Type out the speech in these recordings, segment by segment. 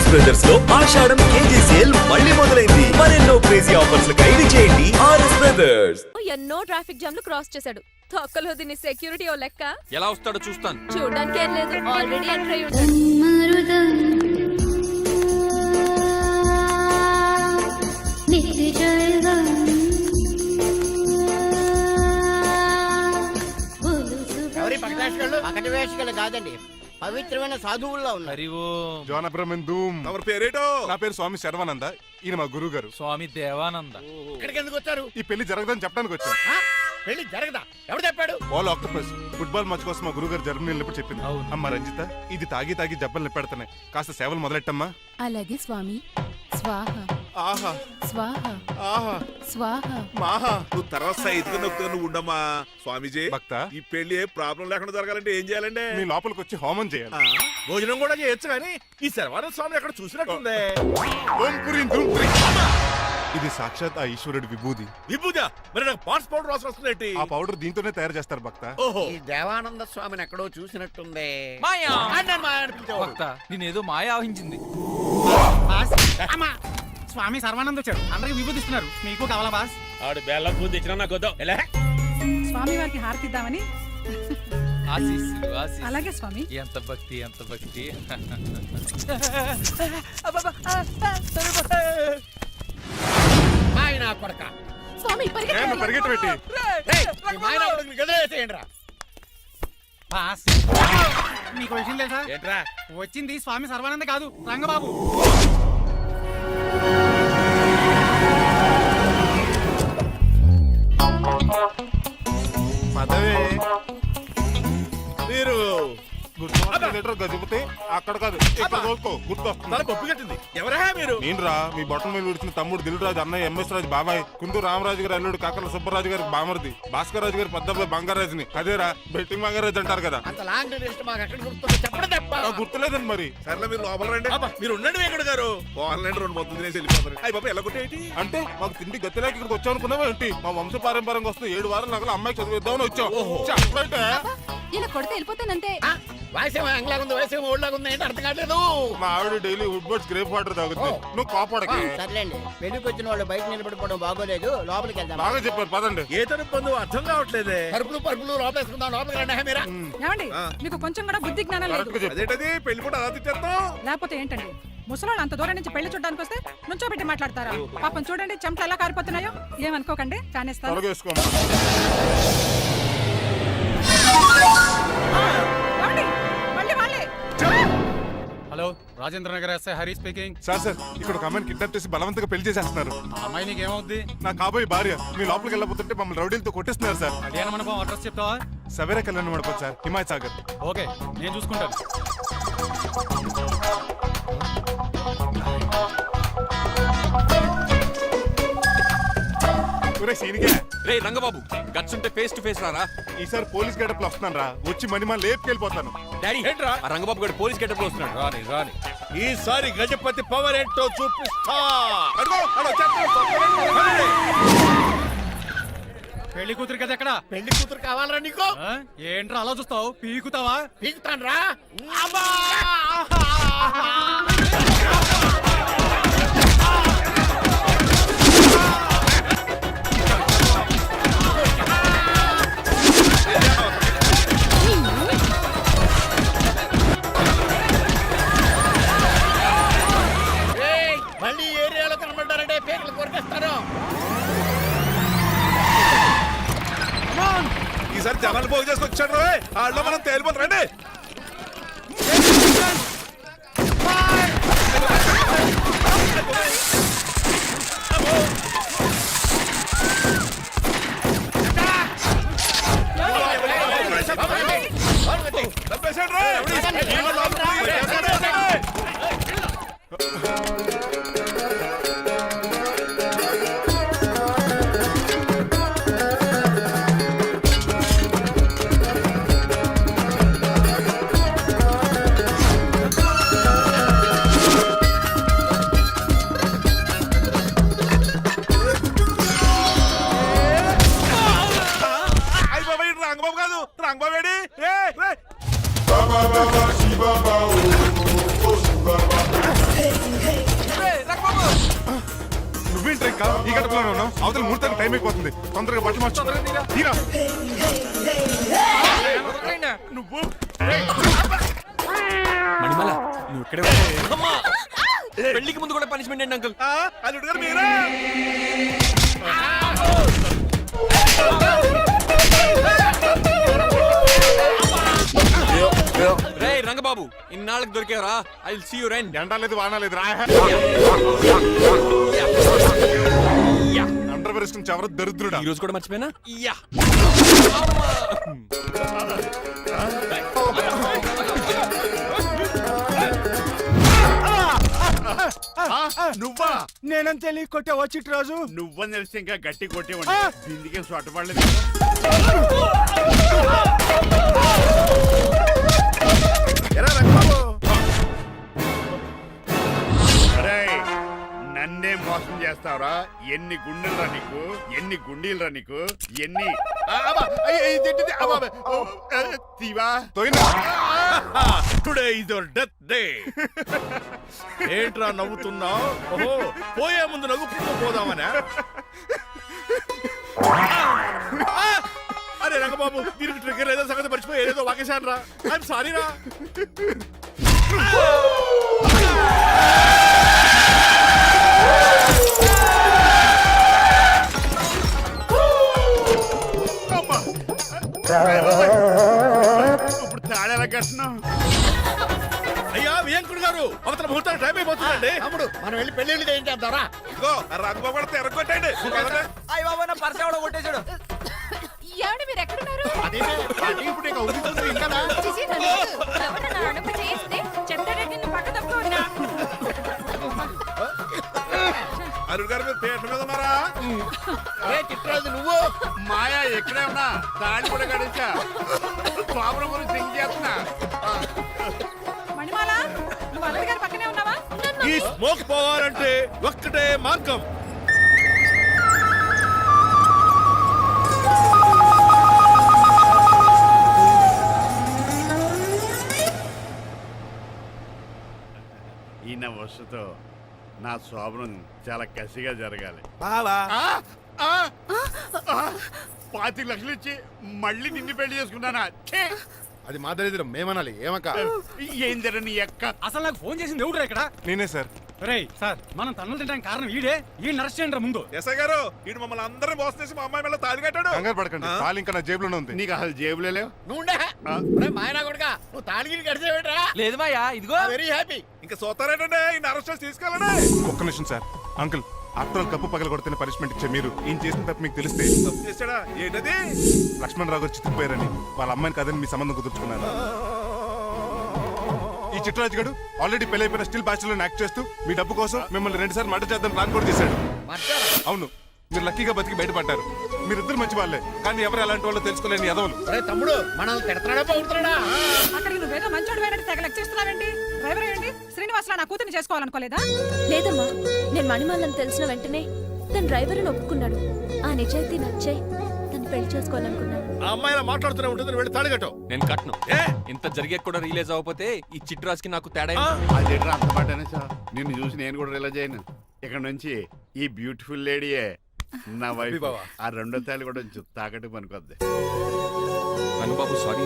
RS brothers లో ఆషాఢం KG sale మళ్ళీ మొదలైంది. మరెన్నో క్రేజీ ఆఫర్స్ ఖైదీ చేయండి ఆర్ఎస్ బ్రదర్స్. ఎన్నో ట్రాఫిక్ జామ్ లు క్రాస్ చేశాడు. తొక్కలో దీని సెక్యూరిటీ ఓ లెక్క. ఎలా వస్తాడో చూస్తాను. చూడడానికి ఏం లేదు, ఆల్రెడీ ఎంటర్ అయి ఉంటాడు. ఎవరి పక్కన వేషగాళ్ళు కాదండి, పవిత్రమైన సాధువుల్లో ఉన్నారు. ఎవరి పేరేటో? నా పేరు స్వామి శర్వానంద. ఈయన మా గురువు గారు స్వామి దేవానంద. ఇక్కడికి ఎందుకు వచ్చారు? ఈ పెళ్లి జరగదని చెప్పడానికి వచ్చాను. పెళ్లి జరగదా? ఎవరు చెప్పాడు? బాల్ ఆక్టోపస్ ఫుట్బాల్ మ్యాచ్ కోసం మా గురువు గారు జర్మనీ వెళ్ళినప్పుడు చెప్పింది. అమ్మ రంజిత, ఇది తాగి తాగి జబ్బలు నిప్పెడతాయి, కాస్త సేవలు మొదలెట్టమ్మా. అలాగే స్వామి. స్వాహ ఆహా స్వాహ ఆహా స్వాహ. మాహా, నువ్వు తర్వాత సైతుగా నొక్కుతా నువ్వు ఉండమ్మా. స్వామిజీ, భక్త, ఈ పెళ్లి ఏ ప్రాబ్లం లేకుండా జరగాలంటే ఏం చేయాలండి? మీ లోపలికి వచ్చి హోమం చేయాలి. భోజనం కూడా చేయొచ్చు కానీ ఈ శర్వానంద స్వామి ఎక్కడ చూసినట్టుంది. ఓం పురీం ధూం పురీం. ఇది సాక్షాత్ ఆ ఈశ్వరుడి విభూది. విభూజా, మరి నాకు పాస్ పౌడర్ వాసన వస్తుంది. ఆ పౌడర్ దీంతోనే తయారు చేస్తారు భక్త. ఓహో, ఈ దేవానంద స్వామిని ఎక్కడో చూసినట్టుంది. మాయా అన్నాను మాయా అనిపించావు. భక్త, నేనేదో మాయ ఆవహించింది. స్వామి సర్వానంద్ వచ్చాడు, అందరికి విభూతిస్తున్నారు. మీకు కావాలా బాస్? ఆడు బెల్లం పూజ తెచ్చినా నాకు వద్దాం. స్వామి వారికి హారతిద్దామని. ఆశీస్సులు ఆశీస్సులు. అలాగే స్వామి. ఎంత భక్తి ఎంత భక్తి. మాయనా కొడక. స్వామి పరిగెట్టబెట్టి మాయనా కొడుకుని గదిలేసేయండి రా. బాస్, మీకు విషయం తెలుసా? ఏంట్రా? వచ్చింది స్వామి సర్వానంద కాదు, రంగబాబు. పదవే మీరు గదిపితే అక్కడ కాదు, ఇక్కడ చూసుకో, గుర్తొస్తుంది. తల పప్పు కట్టింది. ఎవరా మీరు? నేనురా, మీ బొట్టల మీద విడిచిన తమ్ముడు దిల్ రాజు, అన్నయ్య ఎంఎస్ రాజు బాబాయ్, కుందూ రామరాజు గారి అల్లుడు కాకల సుబ్బరాజు గారికి బామర్ది, భాస్కర్ రాజు గారి పెద్దబ్బాయి బంగారాజుని. అదేరా బెట్టింగ్ బంగారాజు అంటారు కదా. అంత లాంగ్ లిస్ట్ మాకు ఎక్కడ గుర్తుందో చెప్పడం తప్ప. గుర్తులేదండి మరి. సర్లే, మీరు లోపల రండి. మీరు ఉండండి వెంకట గారు. ఆన్లైన్ రెండు మొత్తం తినేసి వెళ్ళిపోతారు. అయ్యి బాబా, ఎలా కొట్టేటి అంటే మాకు తిండి గతిలేక ఇక్కడికి వచ్చాం అనుకున్నావా ఏంటి? మా వంశ పారంపర్యంగా వస్తే 7 వారాలు నగలు అమ్మాయి చదివిద్దామని వచ్చాం. చెప్పంటే ఇలా కొడితే వెళ్ళిపోతానంటే. వయసేమో ఎంగ్లాగా ఉంది, వయసేమో ఓళ్ళగా ఉంది, ఏంటి అర్థం కావట్లేదు. మా ఆవిడ daily Woodward's gripe water తాగుతుంది. నువ్వు కాపాడకి. సర్లేండి, పెళ్లికి వచ్చిన వాళ్ళు బయట నిలబడిపోవడం బాగోలేదు, లోపలికి వెళ్దాం. బాగా చెప్పారు, పదండి. ఏ తరపు అర్థం కావట్లేదే. పరుపులు పరుపులు లోపలేసుకుందాం. లోపలికి రండి మీరా. ఏమండి, మీకు కొంచెం కూడా బుద్ధి జ్ఞానం లేదు. కరెక్ట్గా చెప్పు. అదేంటది పెళ్లి కూడా అలా తిట్టేస్తాం. లేకపోతే ఏంటండి, ముసలాళ్ళు అంత దూరం నుంచి పెళ్లి చూడడానికి వస్తే నుంచోబెట్టి మాట్లాడతారా? పాపం చూడండి చెమటలు ఎలా కారిపోతున్నాయో. ఏమనుకోకండి, కానేస్తాను. త్వరగా వేసుకోమ్మా. ఏమండి, మళ్ళీ వాళ్ళే. Hello, Rajendra Nagar SI Hari speaking. Sir ఇక్కడ ఒక అమ్మాయిని కిడ్నాప్ చేసి బలవంతంగా పెళ్లి చేసేస్తున్నారు. ఆ అమ్మాయి నీకేమవుద్ది? నా కాబోయే భార్య. మీ లోపలికి వెళ్ళబోతుంటే మమ్మల్ని రౌడీలతో కొట్టిస్తున్నారు సార్. కళ్యాణ మండపం అడ్రస్ చెప్తావా? సవేరా కళ్యాణ మండపం సార్, హిమాయత్ సాగర్. ఓకే, నేను చూసుకుంటాను. రే రంగబాబు, గట్స్ ఉంటే ఫేస్ టు ఫేస్ రారా. ఈసారి పోలీస్ గెటప్ లో వస్తున్నాను రా, వచ్చి మణిమా లేపుకెళ్ళిపోతాను. డాడీ ఏంట్రా? ఆ రంగబాబు గారు పోలీస్ గెటప్ లో వస్తున్నాడు. రాని రాని, ఈసారి గజపతి పవర్ ఏంటో చూపిస్తా. అడుగో, పెళ్లి కూతురు కదా ఎక్కడ? పెళ్లి కూతురు కావాలరా నీకు? ఏంట్రా అలా చూస్తావు? పీకుతావా? పీకుతాను రా. మళ్ళీ ఏరియాలో కనబడ్డారంటే పేకలు కొరికేస్తారు. ఈసారి జనాలు పోగు చేసుకొచ్చాడు. వాళ్ళు మనం తేలిపోతారండి. ఏంటక్క ఈ గడపలోనే ఉన్నాం? అవతల ముహూర్తానికి టైం అయిపోతుంది. తొందరగా బట్టలు మార్చు. తీరా. నువ్వు మణిమాల నువ్వు ఇక్కడే ఉండు. అమ్మా! పెళ్లికి ముందు కూడా పనిష్మెంట్ ఏంటి అంకుల్? అల్లుడు గారు మీరా? రే రంగబాబు ఇన్నాళ్ళకి దొరికేవరా? I will see you rent. ఎండ లేదు వాన లేదు రా. అండర్ వేసుకుని చెవర దరిద్రుడా. ఈ రోజు కూడా మర్చిపోయినా? యా. నువ్వా? నేనని తెలియ కొట్టే వచ్చి రోజు నువ్వని తెలిసి ఇంకా గట్టి కొట్టేవాడి. బిందికే సొట్టపడలేదు. ఎరా రంగబాబు. ఒరేయ్, నన్నే మోసం చేస్తావురా? ఎన్ని గుండెలరా నీకు? ఎన్ని గుండీలరా నీకు? ఎన్ని తీవా? Today is your death day. ఏంట్రా నవ్వుతున్నావు? ఓహో, పోయే ముందు నవ్వుకుంటూ పోదామనా? అరే రంగబాబు, దీనికి ట్రిగ్గర్ ఏదో సంగతి మర్చిపోయి ఏదో వాకేశాను రా. ఐఎమ్ సారీ రా. ఇప్పుడు తాడేలా కట్టినాం. అయ్యా వియంకుడు గారు, అవతల ముహూర్తాలు టైం అయిపోతుందండి. తమ్ముడు మనం వెళ్ళి పెళ్లి ఏం చేద్దాంరా? ఇదిగో రంగబాబు కూడా ఎరగొట్టండి. ఏమండి మీరు ఎక్కడున్నారు? ఇప్పుడు ఇక ఉరుకుతుంది ఇంకా. చిచి, నన్ను ఎవరు నా అడుగు చేస్తే చెప్తాడంటే నువ్వు పక్క తప్పుకోండి. అరుడు గారు మీరు పేట మీద ఉన్నారా? చిట్రాజు నువ్వు మాయా ఎక్కడే ఉన్నా తాడి కూడా గడించా. ప్రాబ్లం గురించి థింక్ చేస్తున్నా. మణిమాల నువ్వు అల్లుడి గారి పక్కనే ఉన్నావా? ఈ స్మోక్ పోవాలంటే ఒక్కటే మార్గం. ఈయన వస్తుతో నా శోభనం చాలా కసిగా జరగాలి. బావా 25 లక్షలు ఇచ్చి మళ్ళీ నిన్ను పెళ్లి చేసుకున్నానా? ఛే! అది మా దరిద్రం మేమనాలి. ఏమక్క? ఏం జరని ఎక్క. అసలు నాకు ఫోన్ చేసింది ఎవడురా ఇక్కడ? నేనే సార్. రేయ్ సార్, మనం తన్నులు తినడానికి కారణం ఈడే. ఈ నర్స్ చేయండి ముందు. ఎస్ఐ గారు, వీడు మమ్మల్ని అందరినీ మోసం చేసి మా అమ్మాయి మీద తాళి కట్టాడు. కంగారు పడకండి, తాళి ఇంకా నా జేబులోనే ఉంది. నీకు అసలు జేబులే లేవు. నువ్వు మాయనా కొడుక నువ్వు తాళిగిరి కడిచేవేట్రా? లేదు మాయా, ఇదిగో. Very happy. ఇంకా చూస్తారేటండి ఈయన అరెస్ట్ చేసి తీసుకెళ్ళండి. ఒక్క నిమిషం sir. Uncle, after all cup పగల కొడితేనే పనిష్మెంట్ ఇచ్చే మీరు ఈయన చేసిన తప్పు మీకు తెలిస్తే తప్పు చేశాడా? ఏంటది? లక్ష్మణ్ రావు గారు చితికిపోయారని వాళ్ళ అమ్మాయిని కాదని మీ సంబంధం కుదుర్చుకున్నారు. ఈ చిట్రాజు గారు ఆల్రెడీ పెళ్ళైపోయిన స్టిల్ బ్యాచులర్ యాక్ట్ చేస్తూ మీ డబ్బు కోసం మిమ్మల్ని 2 సార్లు మర్డర్ చేద్దాం ప్లాన్ కూడా చేశాడు. అవును, మీరు లక్కీగా బతికి బయటపడ్డారు. మీరిద్దరు మంచి వాళ్ళే, కానీ ఎవరు ఎలాంటి వాళ్ళు తెలుసుకోలేని ఎదవలు. అరే తమ్ముడు మనల్ని తిడతాడా పోతున్నాడా? అక్కడికి నువ్వేదో మంచోడు పోయినట్టు తెగ లెక్క చేస్తున్నావేంటి? డ్రైవర్ ఏంటి? శ్రీనివాసరావు నా కూతుర్ని చేసుకోవాలనుకోలేదా? లేదమ్మా, నేను మణిమాలని తెలిసిన వెంటనే తన డ్రైవర్ అని ఒప్పుకున్నాడు. ఆ నిజాయితీ నచ్చాయి తను పెళ్లి చేసుకోవాలనుకున్నాను. ఆ అమ్మాయి ఇలా మాట్లాడుతూనే ఉంటుంది, వెళ్ళి తాళి కట్టు. నేను కట్టను. ఏ? ఇంత జరిగే కూడా రిలీజ్ అవ్వకపోతే ఈ చిట్రాజ్కి నాకు తేడా అది అంత పాటనే సార్. నిన్ను చూసి నేను కూడా రిలైజ్ అయ్యాను. ఇక్కడ నుంచి ఈ బ్యూటిఫుల్ లేడీయే నా వైఫ్. ఆ 2వ తాళి కూడా తాకట్టు పనికొద్ది. Rangababu sorry,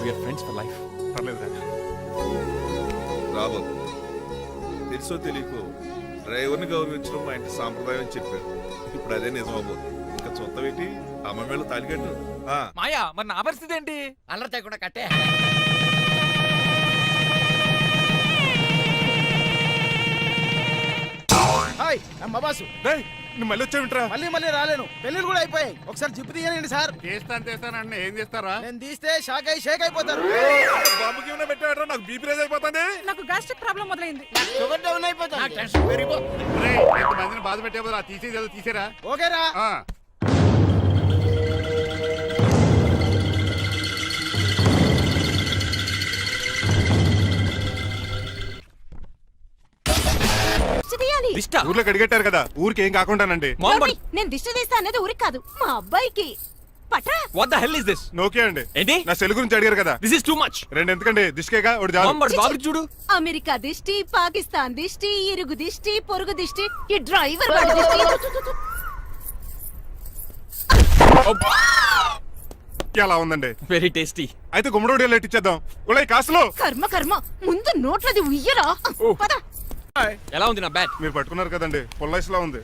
we're friends for life. పర్లేదు. రాబోతు తెలుసో తెలియకో డ్రైవర్ని గౌరవించడం మా ఇంటి సాంప్రదాయం అని చెప్పారు. ఇప్పుడు అదే నిజం అవ్వబోతుంది. ఇంకా చూద్దాం ఏంటి? అమ్మ మేళ తాళి కట్టు. మాయా, మరి నా పరిస్థితి ఏంటి? అల్లరి చేయకుండా కట్టే. హాయ్ అమ్మ బాసు. రేయ్, నువ్వు మళ్ళీ వచ్చావింట్రా? మళ్ళీ రాలేను. పెళ్లిళ్ళు కూడా అయిపోయాయి. ఒకసారి జిప్పు తీయనండి సార్. చేస్తానంటే ఏం చేస్తారా? నేను తీస్తే షేక్ అయిపోతారు. బాబుకి ఏమైనా పెట్టాడో నాకు బీపీ రేజ్ అయిపోతుంది. నాకు గ్యాస్ట్రిక్ ప్రాబ్లం మొదలైంది. షుగర్ డౌన్ అయిపోతుంది. నాకు టెన్షన్ పెరిగిపోతుంది. ఎంతమందిని బాధ పెట్టే బదులు తీసేది తీసేరా. ఓకేరా? దిష్ట? ఊర్లో కడిగట్టారు కదా, ఊరికి ఏం కాకుండానండి. మామ్ బడి. నేను దిష్టి తీస్తా అనేది ఊరికి కాదు, మా అబ్బాయికి. పట్రా. What the hell is this? నోకే అండి. ఏంటి? నా సెల్ గురించి అడిగారు కదా, దిస్ ఇస్ టూ మచ్. రెండు ఎందుకండి, దిష్కేగా ఒకటి చాలు. బాబు చూడు. అమెరికా దిష్టి, పాకిస్తాన్ దిష్టి, ఇరుగు దిష్టి, పొరుగు దిష్టి, ఈ డ్రైవర్ వాడి దిష్టి. ఎలా ఉందండి? Very tasty. అయితే గుమ్మడి లెట్ ఇచ్చేద్దాం. ఉలై కాసులో కర్మ కర్మ, ముందు నోట్లది ఉయ్యరా. పద. ఎలా ఉంది నా బ్యాట్? మీరు పట్టుకున్నారు కదండి, పొల్లైస్లా ఉంది.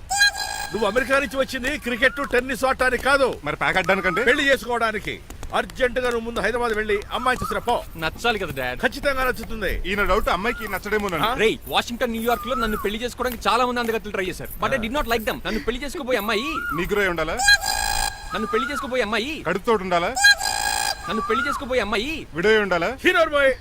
నువ్వు అమెరికా నుంచి వచ్చింది క్రికెట్ టెన్నిస్ ఆడటానికి కాదు, మరి ప్యాక్ అడ్డానికంటే పెళ్లి చేసుకోవడానికి. అర్జెంట్ గా నువ్వు ముందు హైదరాబాద్ వెళ్ళి అమ్మాయి చూసిరా పో. నచ్చాలి కదా డాడ్. ఖచ్చితంగా నచ్చుతుంది. ఈయన డౌట్ అమ్మాయికి నచ్చడేమోనండి. రే, వాషింగ్టన్ న్యూయార్క్ లో నన్ను పెళ్లి చేసుకోవడానికి చాలా మంది అందగత్తలు ట్రై చేశారు. But I did not like them. నన్ను పెళ్లి చేసుకోబోయే అమ్మాయి నీగురై ఉండాలా? నన్ను పెళ్లి చేసుకోబోయే అమ్మాయి కడుపుతోటి ఉండాలా? నన్ను పెళ్లి చేసుకోబోయే అమ్మాయి విడో ఉండాలా? Hero boy.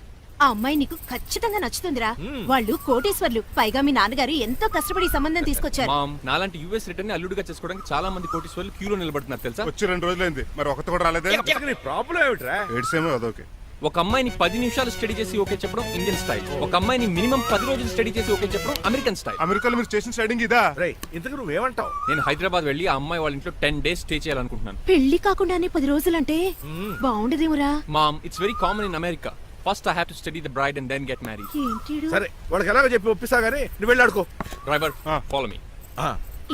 ఆ అమ్మాయి నీకు ఖచ్చితంగా నచ్చుతుందిరా. వాళ్ళు కోటేశ్వర్లు, పైగా మీ నాన్నగారు ఎంతో కష్టపడి ఈ సంబంధం తీసుకొచ్చారు. మామ్, నాలాంటి యుఎస్ రిటర్న్ అల్లుడిగా చేసుకోవడానికి చాలా మంది కోటీశ్వర్లు క్యూలో నిలబడుతున్నారు తెలుసా? వచ్చి 2 రోజులైంది, మరి ఒకటి కూడా రాలేదే. నీ ప్రాబ్లం ఏమిట్రా? ఏడ్సేమో అదొకే. ఒక అమ్మాయిని 10 నిమిషాలు స్టడీ చేసి ఓకే చెప్పడం ఇండియన్ స్టైల్. ఒక అమ్మాయిని మినిమం 10 రోజులు స్టడీ చేసి ఓకే చెప్పడం అమెరికన్ స్టైల్. అమెరికాలో మీరు స్టేషన్ స్టైడింగ్ ఇదా? రే, ఇంతకు నువ్వేమంటావు? నేను హైదరాబాద్ వెళ్ళి ఆ అమ్మాయి వాళ్ళ ఇంట్లో 10 days స్టే చేయాలనుకుంటున్నాను. పెళ్లి కాకుండానే 10 రోజులంటే బాగుండదేమురా. Mom, it's very common in America. First I have to study the bride and then get married. ఏంటి సరే, వాళ్ళకి ఎలాగో చెప్పి ఒప్పిస్తా గానీ నువ్వు వెళ్ళి ఆడుకో. Driver, follow me.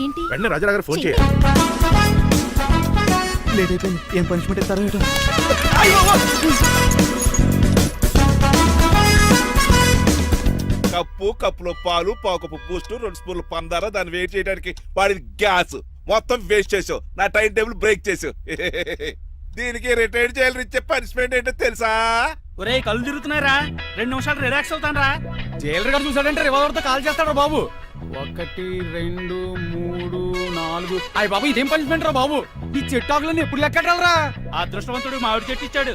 ఏంటి వెంటనే రాజా గారు ఫోన్ చేయ. లేట్ అయిపోయింది. ఏం పనిష్మెంట్ ఇస్తారో ఏటో. కప్పులో పాలు, పావుకప్పు బూస్ట్, 2 స్పూన్లు పందార, దాన్ని వెయిట్ చేయడానికి వాడిది గ్యాస్ మొత్తం వేస్ట్ చేసావు. నా టైం టేబుల్ బ్రేక్ చేసావు. దీనికి రిటైర్ చేయాలి ఇచ్చే పనిష్మెంట్ ఏంటో తెలుసా? ఒరే కళ్ళు తిరుగుతున్నారా, 2 నిమిషాలు రిలాక్స్ అవుతాను రా. జైలర్ గారు చూసాడంటే రివాల్వర్తో కాల్ చేస్తాడు బాబు. 1 2 3 4. అయ్య బాబు, ఇదేం పనిష్మెంట్ రా బాబు. ఈ చెట్టు ఆకులన్నీ ఎప్పుడు లెక్కట్టాలరా? అదృష్టవంతుడు మామిడి చెట్టు ఇచ్చాడు.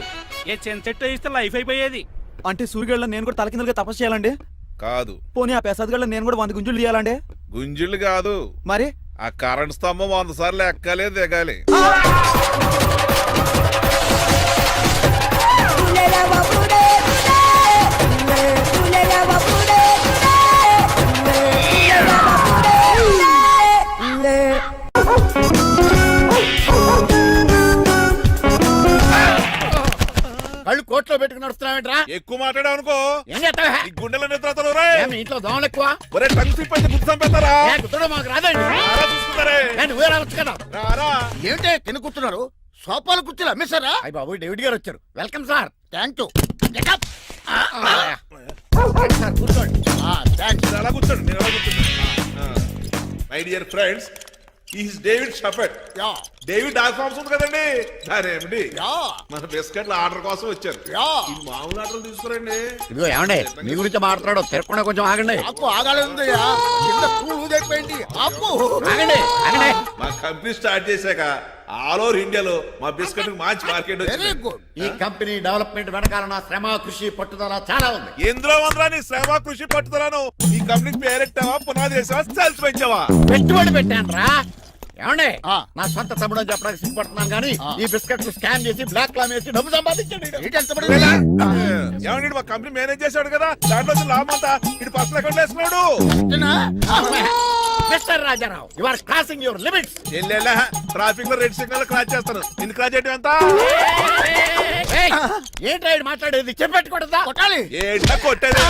ఏ చిన్న చెట్టు ఇస్తే లైఫ్ అయిపోయేది. అంటే సూర్యుగళ్ళ నేను కూడా తలకిందలుగా తపస్సు చేయాలండి? కాదు. పోనీ ఆ పెసాద్ నేను కూడా 100 గుంజులు తీయాలండి? గుంజులు కాదు, మరి ఆ కరెంట్ స్తంభం 100 సార్లు ఎక్కాలే దిగాలి. కళ్ళు కోట్లో పెట్టుకుని నడుస్తున్నావేంట్రా? ఎక్కువ మాట్లాడావు అనుకో ఏం చేస్తావా? ఈ గుండెల నిద్రతలు మీ ఇంట్లో దోమలు ఎక్కువ? ఒరే టంగ్ స్లిప్ అయితే గుర్తు చంపేస్తారా? కుట్టడం మాకు రాదండి. చూసుకుంటారే. నువ్వే రావచ్చు కదా. రారా. ఏంటే కింద కూర్చున్నారు? సోఫాలు కుర్చీలు అమ్మేశారా? అయ్య బాబు, డేవిడ్ గారు వచ్చారు. Welcome sir. Thank you. కూర్చోండి. మీరు అలా కూర్చోండి, మీరు అలా కూర్చోండి. My dear friends, is David షఫెట్. డేవిడ్ డాక్ ఫార్మ్స్ ఉంది కదండి, దానేమిటి మన బిస్కెట్ల ఆర్డర్ కోసం వచ్చారు. ఈ మామూలు ఆర్డర్ తీసుకురండి. ఇదిగో ఏమండి, మీ గురించి మాట్లాడు. తిరగకుండా కొంచెం ఆగండి. ఆగండి. మా కంపెనీ స్టార్ట్ చేశాక ఆల్ ఓవర్ ఇండియాలో మా బిస్కెట్ మంచి మార్కెట్ వెరీ గుడ్. ఈ కంపెనీ డెవలప్మెంట్ వెనకాల నా శ్రమ, కృషి, పట్టుదల చాలా ఉంది. ఎందులో ఉందిరా నీ శ్రమ, కృషి, పట్టుదలను? ఈ కంపెనీకి పేరెట్టావా, పునాది వేసావా, సేల్స్ పెంచావా? పెట్టుబడి పెట్టాను రా. ఏమండి, నా సొంత తమ్ముడు అని చెప్పడానికి సిగ్గుపడుతున్నాను కానీ ఈ బిస్కెట్లు స్కాన్ చేసి బ్లాక్ లా వేసి డబ్బు సంపాదించండి. ఏమండి, మా కంపెనీ మేనేజ్ చేశాడు కదా, దాంట్లో లాభం అంతా ఇటు పర్సనల్ అకౌంట్ వేసుకున్నాడు. Mister Rajarao, you are crossing your limits. Traffic లో రెడ్ సిగ్నల్ క్రాస్ చేస్తాను. నిన్ను క్రాస్ చేయడం ఎంత? ఏంట్రా మాట్లాడేది? చెప్పెట్టుకూడదా? కొట్టాలి. ఏంటా కొట్టేది?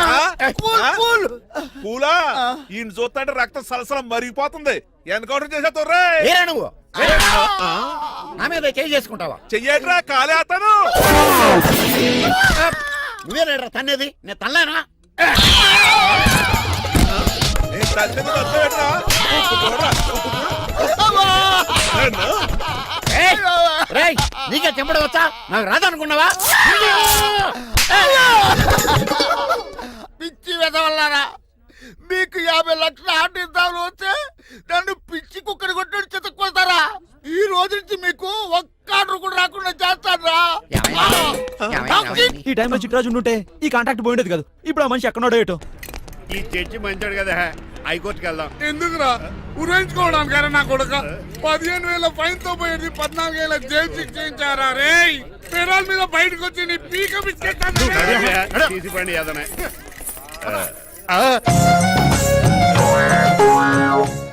పూలా ఈయన చూస్తుంటే రక్తం సలసలం మరిగిపోతుంది. ఎన్కౌంటర్ చేసేతో నువ్వు నా మీద చేయి చేసుకుంటావా? చెయ్యట్రా, కాలే అతను. నువ్వేనా తన్నేది? నేను తనలేనా? నీకే చెంపడం వచ్చా? నాకు రాదనుకున్నావా? పిచ్చి వెదవల్లారా, మీకు 50 లక్షలు ఆటిద్దామని వస్తే నన్ను పిచ్చి కుక్కడి కొట్టి చెతక్కొస్తారా? ఈ రోజు నుంచి మీకు ఒక్క ఆర్డర్ కూడా రాకుండా చేస్తారా? ఈ టైంలో చిట్రాజు ఉంటే ఈ కాంటాక్ట్ పోయిండేది కదా. ఇప్పుడు ఆ మనిషి ఎక్కడో ఏటో. ఈ చర్చి మంచాడు కదా, హైకోర్టుకి వెళ్దాం. ఎందుకురా? ఉరేంచుకోవడానికి నా కొడుక 15,000 ఫైన్ తో పోయేది 14,000 జైలు శిక్ష చేయించారా? రే పెరాల మీద బయటకు వచ్చి నీ పీక బిస్కెట్ తీసి పండి ఏదనే.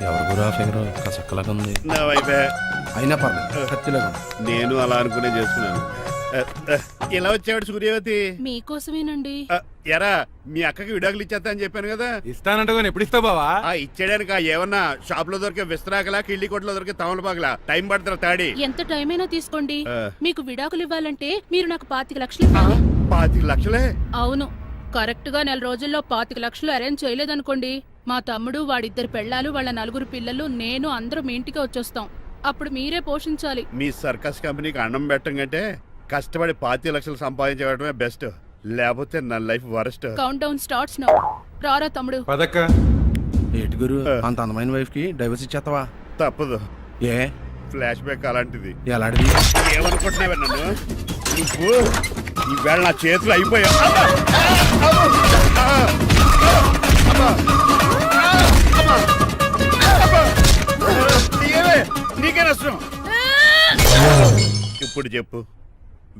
ఎవరు ఫిగర్ చెక్కలాగా ఉంది. నా వైఫే. అయినా పర్లేదు, కత్తిలాగా ఉంది. నేను అలా అనుకునే చేసుకున్నాను. ఇలా వచ్చాడు సూర్యవతి. మీకోసమేనండి. ఎరా మీ అక్కకి విడాకులు ఇచ్చేస్తా అని చెప్పాను కదా. ఇస్తానంటే ఎప్పుడు ఇస్తావు బావా? ఇచ్చేయడానికి ఏమన్నా షాప్ లో దొరికే విస్తరాకలా కిళ్ళి కొట్లో దొరికే తమలపాకలా టైం పడుతున్నా తాడి. ఎంత టైం అయినా తీసుకోండి. ఆ. మీకు విడాకులు ఇవ్వాలంటే మీరు నాకు 25 లక్షలు ఇవ్వాలి. 25 లక్షలే? అవును, కరెక్ట్ గా 4 రోజుల్లో 25 లక్షలు అరేంజ్ చేయలేదనుకోండి, మా తమ్ముడు, వాడిద్దరు పెళ్ళాలు, వాళ్ళ 4 పిల్లలు, నేను అందరూ మీ ఇంటికి వచ్చేస్తాం. అప్పుడు మీరే పోషించాలి. మీ సర్కస్ కంపెనీకి అన్నం పెట్టడం కంటే కష్టపడి 25 లక్షలు సంపాదించడమే బెస్ట్. లేకపోతే నా life worst. Count down starts now. రారా తమ్ముడు. పదక్క. ఏటి గురు, అంత అందమైన వైఫ్ కి డైవర్స్ ఇచ్చేస్తావా? తప్పదు. ఏ ఫ్లాష్ బ్యాక్ అలాంటిది. ఎలాంటిది? ఏమనుకుంటున్నావా నన్ను? నువ్వు ఈవేళ నా చేతులు అయిపోయా. నీకే నష్టం. ఇప్పుడు చెప్పు,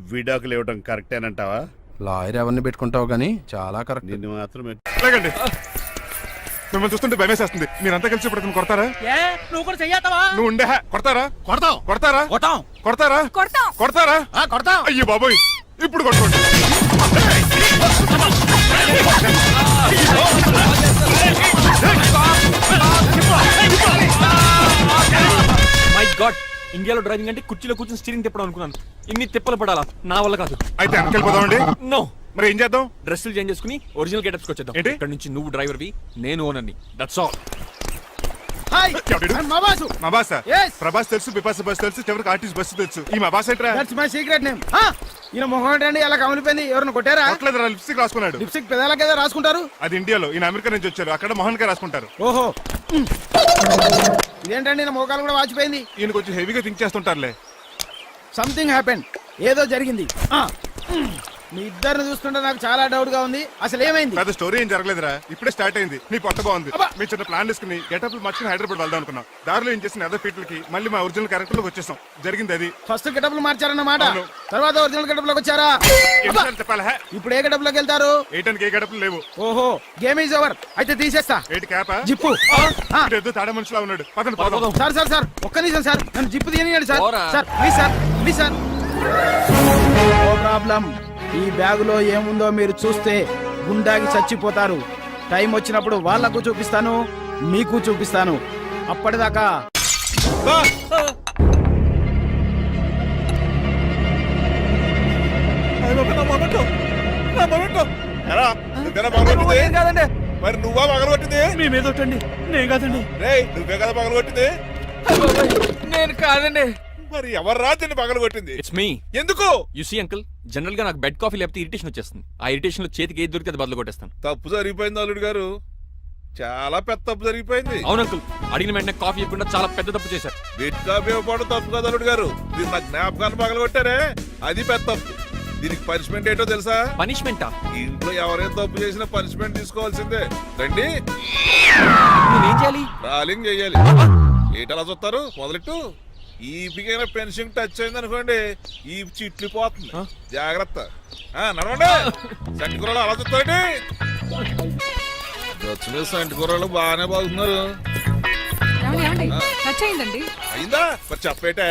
విడాకులు ఇవ్వడం కరెక్టేనంటావా? లాయర్ ఎవరిని పెట్టుకుంటావు గానీ చాలా కరెక్ట్. నిన్ను మాత్రమే. లేకండి, మిమ్మల్ని చూస్తుంటే భయమేసేస్తుంది. మీరంతా కలిసి ఇప్పుడు కొడతారా? నువ్వు కూడా చెయ్యతావా? నువ్వు ఉండే కొడతారా? కొడతాం కొడతారా? కొడతాం కొడతారా? కొడతారా? కొడతాం. అయ్యో బాబోయ్, ఇప్పుడు కొట్టుకోండి. మై గాడ్, ఇండియాలో డ్రైవింగ్ అంటే కుర్చీలో కూర్చొని స్టీరింగ్ తిప్పడం అనుకున్నాను. ఇన్ని తిప్పలు పడాలా? నా వల్ల కాదు. అయితే వెనకెళ్ళిపోదామండి. నో. మరి ఏం చేద్దాం? డ్రెస్సులు చేంజ్ చేసుకుని ఒరిజినల్ గెటప్స్కి వచ్చేద్దాం. ఏంటి? ఇక్కడ నుంచి నువ్వు డ్రైవర్వి, నేను ఓనర్ని. That's all. హాయ్, ఎవడు? మా బాసు. మా బాస్ Yes. ప్రభాస్ తెలుసు, బిపాస బస్ తెలుసు, చివరికి ఆర్టిస్ట్ బస్సు తెలుసు. ఈ మా బాస్ ఏంట్రా? That's my secret name. ఈయన మొహం ఏంటండి అలా కమిలిపోయింది? ఎవరిని కొట్టారా? కొట్టలేదురా, లిప్స్టిక్ రాసుకున్నాడు. లిప్స్టిక్ పెదాలకి ఏదో రాసుకుంటారు. అది ఇండియాలో, ఈయన అమెరికా నుంచి వచ్చారు. అక్కడ మోహన్ గారు రాసుకుంటారు. ఓహో, ఇదేంటండి నా మోకాలు కూడా వాచిపోయింది. ఈయన కొంచెం హెవీగా థింక్ చేస్తుంటారులే. సంథింగ్ హ్యాపెన్, ఏదో జరిగింది. మీ ఇద్దరిని చూస్తుంటే నాకు చాలా డౌట్ గా ఉంది. అసలు ఏమైంది? పెద్ద స్టోరీ ఏం జరగలేదురా, ఇప్పుడే స్టార్ట్ అయింది. నీ పొట్ట బాగుంది. మీ చిన్న ప్లాన్ తీసుకుని గెటప్లు మార్చుకుని హైదరాబాద్ వెళ్దాం అనుకున్నాం. దారిలో ఏం చేసిన అదర్ ఫీట్లకి మళ్ళీ మా ఒరిజినల్ క్యారెక్టర్ లోకి వచ్చేసాం. జరిగింది అది. ఫస్ట్ గెటప్లు మార్చారన్నమాట, అవును. తర్వాత ఒరిజినల్ గెటప్ లోకి వచ్చారా? ఎన్నిసార్లు చెప్పాలా? ఇప్పుడు ఏ గెటప్ లోకి వెళ్తారు? ఏటానికి ఏ గడపలు లేవు. ఓహో, గేమ్ ఈజ్ ఓవర్. అయితే తీసేస్తా. ఏటి క్యాపా? జిప్పు. ఏదో తాడ మనుషులా ఉన్నాడు. పదండి పోదాం. సార్ సార్ సార్, ఒక్క నిమిషం సార్, నన్ను జిప్పు తీయనియండి సార్. పోరా. Sir please sir, please sir. No problem. ఈ బ్యాగులో ఏముందో మీరు చూస్తే గుండాకి చచ్చిపోతారు. టైం వచ్చినప్పుడు వాళ్లకు చూపిస్తాను, మీకు చూపిస్తాను. అప్పటిదాకా ఎరా, నువ్వేనా పగలగొట్టింది? కాదండి, మరి నువ్వా పగలగొట్టింది? మీ మీద ఒట్టండి, నేను కాదండి. రేయ్, నువ్వే కదా పగలగొట్టింది? నేను కాదండి. మరి ఎవరు రాత్రి పగలగొట్టింది? It's me. ఎందుకు? యు సీ అంకుల్, జనరల్ గా నాకు బెడ్ కాఫీ లేకపోతే ఇరిటేషన్ వచ్చేస్తుంది. ఆ ఇరిటేషన్ లో చేతికి ఏది దొరికితే అది బదులు కొట్టేస్తాను. తప్పు జరిగిపోయింది అల్లుడు గారు, చాలా పెద్ద తప్పు జరిగిపోయింది. అవును అంకుల్, అడిగిన వెంటనే కాఫీ ఇవ్వకుండా చాలా పెద్ద తప్పు చేశారు. బిట్ కాపీ ఇవ్వకపోవడం తప్పు కదా అల్లుడు గారు, మీరు నా జ్ఞాపకాన్ని పగలగొట్టారే, అది పెద్ద తప్పు. దీనికి పనిష్మెంట్ ఏంటో తెలుసా? పనిష్మెంటా? ఇంట్లో ఎవరైనా తప్పు చేసినా పనిష్మెంట్ తీసుకోవాల్సిందే. రండి, నేనేం చేయాలి? రాలింగ్ చెయ్యాలి. ఏటలా చూస్తారు? మొదలెట్టు. ఈ బిగిన పెన్షన్ టచ్ అయింది అనుకోండి, ఈ చిట్లు పోతుంది. జాగ్రత్త. నడవండి. సంటి కూరలు అలా చూస్తారండి. వచ్చిన సంటి కూరలు బాగానే బాగుతున్నారు. టచ్ అయిందండి. అయిందా? మరి చెప్పేటే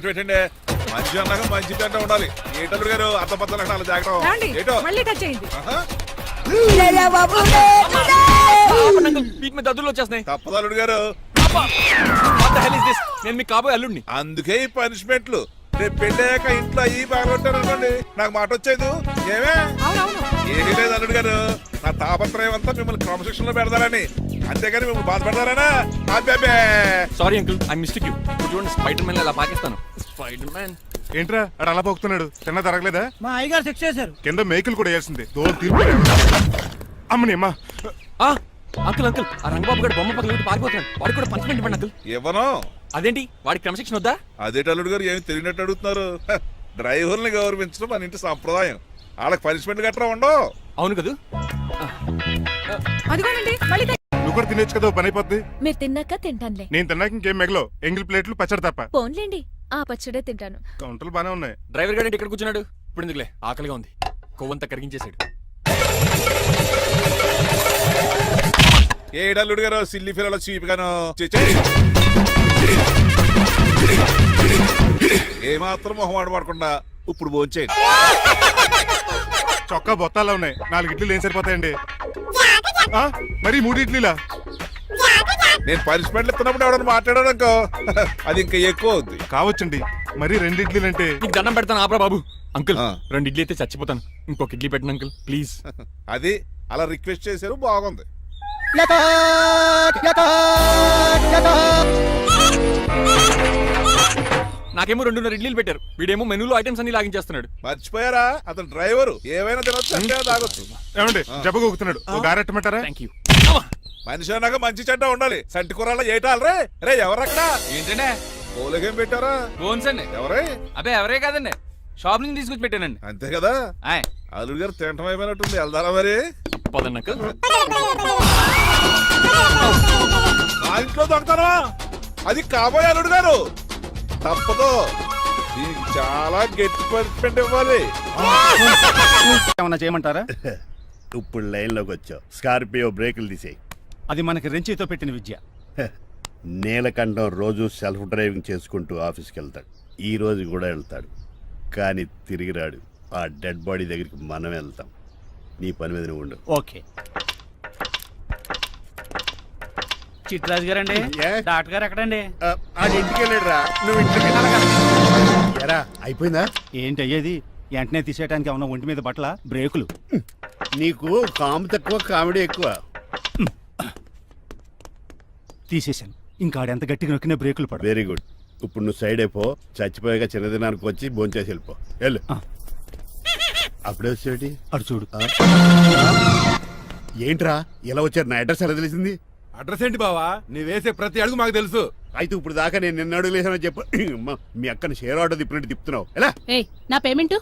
పెట్టండి. మంచి అన్నాక మంచి పెంట ఉండాలి. ఏటల్లుడు గారు అర్థపత్రాలు అలా జాగ్రత్త. ఏటో మళ్ళీ టచ్ అయింది. ఆహా. వీటి మీద దద్దులు వచ్చేస్తున్నాయి. తప్పదల్లుడు గారు, What the hell is this? నేను మీ కాబోయే అల్లుడిని. అందుకే ఈ పనిష్మెంట్లు. రేపు పెళ్ళాక ఇంట్లో అయ్యి బాగొట్టారు అనుకోండి, నాకు మాట వచ్చేది ఏమే? ఏమీ లేదు అల్లుడు గారు, నా తాపత్రయం అంతా మిమ్మల్ని క్రమశిక్షణ లో పెడతారని, అంతేగాని మిమ్మల్ని బాధపడతారనా? అబ్బే. Sorry uncle, I mistake you. చూడండి, స్పైడర్ మ్యాన్ అలా పాకిస్తాను. స్పైడర్ మ్యాన్ ఏంట్రా అడు అలా పోతున్నాడు? తిన్న తరగలేదా? మా అయ్యగారు శిక్ష చేశారు. కింద మేకులు కూడా వేయాల్సిందే. దోలు తీర్పు. అమ్మని అమ్మా. అంకుల్ అంకుల్, ఆ రంగబాబు గారు బొమ్మ పక్కన పారిపోతున్నాడు. వాడికి కూడా పనిష్మెంట్ ఇవ్వండి అంకుల్. ఇవ్వను. అదేంటి, వాడికి క్రమశిక్షణ వద్దా? అదేటల్లుడు గారు ఏమి తెలియనట్టు అడుగుతున్నారు? డ్రైవర్ని గౌరవించడం మన ఇంటి సంప్రదాయం. వాళ్ళకి పనిష్మెంట్ గట్రా ఉండవు. అవును కదా. అదిగోనండి మళ్ళీ నువ్వు కూడా తినేచ్చు కదా, పని అయిపోద్ది. మీరు తిన్నాక తింటానులే. నేను తిన్నాక ఇంకేం మిగలవు. ఎంగిల్ ప్లేట్లు పచ్చడి తప్ప. పోన్లేండి, ఆ పచ్చడే తింటాను. కౌంటర్లు బానే ఉన్నాయి. డ్రైవర్ గారు ఇక్కడ కూర్చున్నాడు. ఇప్పుడు ఎందుకులే, ఆకలిగా ఉంది. కొవ్వంతా కరిగించేశాడు. ఏడల్లుడు గారు సిల్లి ఫిల్లల చీపిగాను ఏమాత్రం మొహమాట పడకుండా ఇప్పుడు భోంచేయండి. చొక్కా బొత్తాల్లో ఉన్నాయి 4 ఇడ్లీలు ఏం సరిపోతాయండి ఆ, మరి 3 ఇడ్లీలా? నేను పనిష్మెంట్లు ఇస్తున్నప్పుడు ఎవడన్నా మాట్లాడాడనుకో అది ఇంకా ఎక్కువ అవుద్ది. కావచ్చండి, మరి 2 ఇడ్లీలు అంటే నీకు దండం పెడతాను ఆపరా బాబు. అంకుల్ ఆ. 2 ఇడ్లీ అయితే చచ్చిపోతాను. ఇంకొక ఇడ్లీ పెట్టండి అంకుల్ ప్లీజ్. అది అలా రిక్వెస్ట్ చేశారు, బాగుంది. నాకేమో 2.5 ఇడ్లీలు పెట్టారు. వీడేమో మెనూలో ఐటమ్స్ అన్ని లాగించేస్తున్నాడు. మర్చిపోయారా, అతను డ్రైవరు, ఏమైనా తినొచ్చు అంటే తాగొచ్చు. ఏమండి జబ్బగొక్కుతున్నాడు, ఓ గారెట్టమంటారా? Thank you. మనిషి అన్నాక మంచి చెడ్డ ఉండాలి. సంటి కూరల్లో ఏటాలరే. రే ఎవరక్కడ ఏంటంటే పోలేకేం పెట్టారా? బోన్స్ అండి. ఎవరే? అబ్బే ఎవరే కాదండి, షాప్ నుంచి తీసుకొచ్చి పెట్టానండి. అంతే కదా. ఆయ్ అల్లుడు గారు తింటం అయిపోయినట్టుంది, వెళ్దారా మరి? పదండి అంకుల్. ఆ ఇంట్లో దొంగతనా? అది కాబోయే అల్లుడు గారు. తప్పదు, దీనికి చాలా గట్టి పనిష్మెంట్ ఇవ్వాలి. ఏమన్నా చేయమంటారా? ఇప్పుడు లైన్లోకి వచ్చావు. స్కార్పియో బ్రేకులు తీసేయి. అది మనకి రెంచితో పెట్టిన విద్య. నీలకంఠం రోజు సెల్ఫ్ డ్రైవింగ్ చేసుకుంటూ ఆఫీస్కి వెళ్తాడు. ఈ రోజు కూడా వెళ్తాడు, కానీ తిరిగి రాడు. ఆ డెడ్ బాడీ దగ్గరికి మనం వెళ్తాం. నీ పని మీద నువ్వు ఉండు. ఓకే. చిట్రాజు గారండి, ఏ? డాక్టర్ గారు ఎక్కడండి? ఆడి ఇంటికి వెళ్ళాడురా, నువ్వు ఇంటికి ఎరా అయిపోయిందా? ఏంటి అయ్యేది? వెంటనే తీసేయడానికి ఏమన్నా ఒంటి మీద బట్టల బ్రేకులు? నీకు కాము తక్కువ, కామెడీ ఎక్కువ. తీసేశాను. ఇంకా ఆడెంత గట్టిగా నొక్కిన బ్రేకులు పడ. Very good. ఇప్పుడు నువ్వు సైడ్ అయిపో. చచ్చిపోయాక చిన్నదినానికి వచ్చి భోంచేసి వెళ్ళిపో. వెళ్ళు. అప్పుడే వచ్చేటి అటు చూడు. ఏంట్రా ఇలా వచ్చారు? నా అడ్రస్ ఎలా తెలిసింది? అడ్రస్ ఏంటి బావా, నీ వేసే ప్రతి అడుగు మాకు తెలుసు. అయితే ఇప్పుడు దాకా నేను నిన్న అడుగులేసానని చెప్పు. అమ్మ, మీ అక్కని షేర్ ఆర్డర్ తిప్పినట్టు తిప్పుతున్నావు. ఎలా? ఏయ్, నా పేమెంట్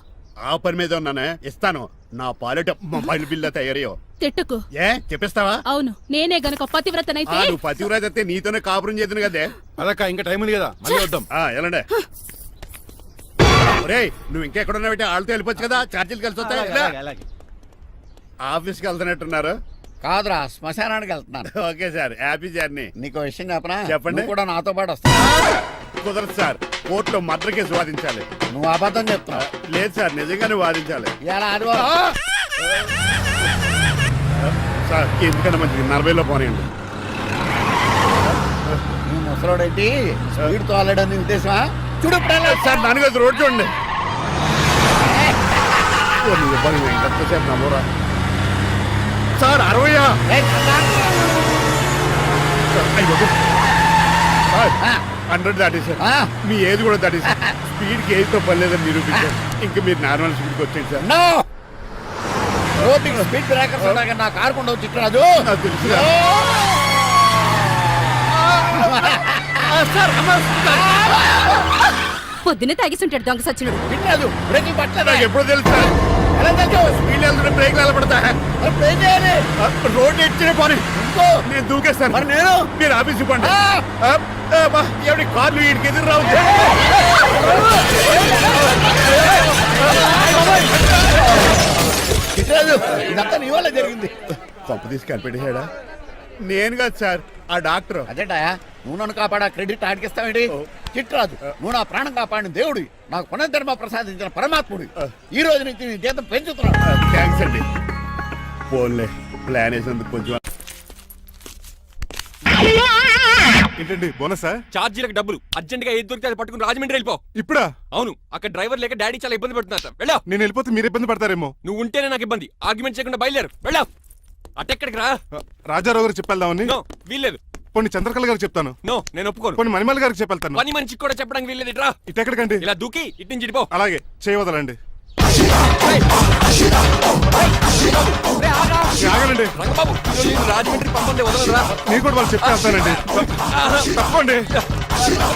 ఆ పని మీద ఉన్నానే, ఇస్తాను. నా పాలెట మొబైల్ బిల్లా తయారయ్యో. తిట్టుకు. ఏ చెప్పిస్తావా? అవును, నేనే గనక పతివ్రతనైతే నువ్వు పతివ్రాజ్ అయితే నీతోనే కాపురం చేతును కదే. అదక్క ఇంకా టైం ఉంది కదా, మళ్ళీ వద్దాం. ఎలాండే ఒరేయ్, నువ్వు ఇంకెక్కడున్నావు? వాళ్ళతో వెళ్ళిపోవచ్చు కదా, ఛార్జీలు కలిసి వస్తాయి. అలాగే, అలాగే. ఆఫీస్కి వెళ్తున్నట్టున్నారు. కాదురా, శ్మశానానికి వెళ్తున్నాను. Okay sir, happy journey. నీకు విషయం చెప్పనా? చెప్పండి. నువ్వు కూడా నాతో పాటు వస్తా. కుదరదు సార్, కోర్టులో మర్డర్ కేసు వాదించాలి. నువ్వు అబద్ధం చెప్తున్నావు. లేదు సార్, నిజంగానే వాదించాలి. ఇలా ఆదివారం సార్ ఎందుకన్నా మంచిది 40లో పోనీయండి. నువ్వు ముసలోడేంటి స్పీడ్ తోలడని ఉద్దేశమా? చూడు సార్ నాన్నగారు రోడ్ చూడండి. ఎంతసేపు నమ్మరా సార్? 60 100 దాటేశారు. మీ ఏది కూడా దాటేశారు. స్పీడ్కి ఏదితో పని లేదని నిరూపించారు. ఇంకా మీరు నార్మల్ స్పీడ్కి వచ్చేది సార్. రోడ్డుకి స్పీడ్ బ్రేకర్స్ ఉంటాయి, నా కారు కొండ చిట్టరాజు. నాకు తెలుసు పొద్దున్నే తాగిస్తుంటాడు దొంగ సచ్చినుడు. చిట్టరాజు బ్రేకింగ్ పట్టలేదు. నాకు ఎప్పుడో తెలుసు సార్. స్పీడ్ వెళ్తుంటే బ్రేక్ నిలబడతా. రోడ్ ఎట్టినే పోనీ నేను దూకేస్తాను. మరి నేను? మీరు ఆఫీస్ ఇవ్వండి. ఎవరి కార్లు వీడికి ఎదురు రావు. చిట్టరాజు ఇదంతా నీ వల్ల జరిగింది. కొంప తీసి కనిపెట్టేశాడా? నేను కాదు సార్, ఆ డాక్టర్. అదేంటాయా, నువ్వు నన్ను కాపాడా క్రెడిట్ ఆడికిస్తావేంటి? చిట్టరాజు, నువ్వు నా ప్రాణం కాపాడిన దేవుడి, నాకు పునర్ధర్మ ప్రసాదించిన పరమాత్ముడి. ఈ రోజు నుంచి నీ జీతం పెంచుతున్నాను. థ్యాంక్స్ అండి. ఫోన్లే, ప్లాన్ వేసినందుకు కొంచెం. ఏంటండి బోనసా? ఛార్జీలకు డబ్బులు అర్జెంట్ గా ఏది దొరికితే అది పట్టుకుని రాజమండ్రి వెళ్ళిపో. ఇప్పుడా? అవును, అక్కడ డ్రైవర్ లేక డాడీ చాలా ఇబ్బంది పడుతున్నారు. వెళ్ళా. నేను వెళ్ళిపోతే మీరు ఇబ్బంది పడతారేమో. నువ్వు ఉంటేనే నాకు ఇబ్బంది. ఆర్గ్యుమెంట్ చేయకుండా బయలుదేరు. వెళ్ళా. అటెక్కడికి రా. రాజారావు గారు చెప్పేద్దామని. నో, వీల్లేదు. పోనీ చంద్రకళ గారికి చెప్తాను. నో, నేను ఒప్పుకోను. పోనీ మణిమాల గారికి చెప్పేళ్తాను. పని మనిషికి కూడా చెప్పడానికి వీల్లేదు. రా. ఇటు ఎక్కడికండి? ఇలా దూకి ఇటు నుంచి ఇటు పో. అలాగే చేయవదలండి. ఆగనండి రంగబాబు, రాజమండ్రి పంపండి, వదలరా. మీరు కూడా వాళ్ళు చెప్తే వెళ్తానండి. తప్పండి.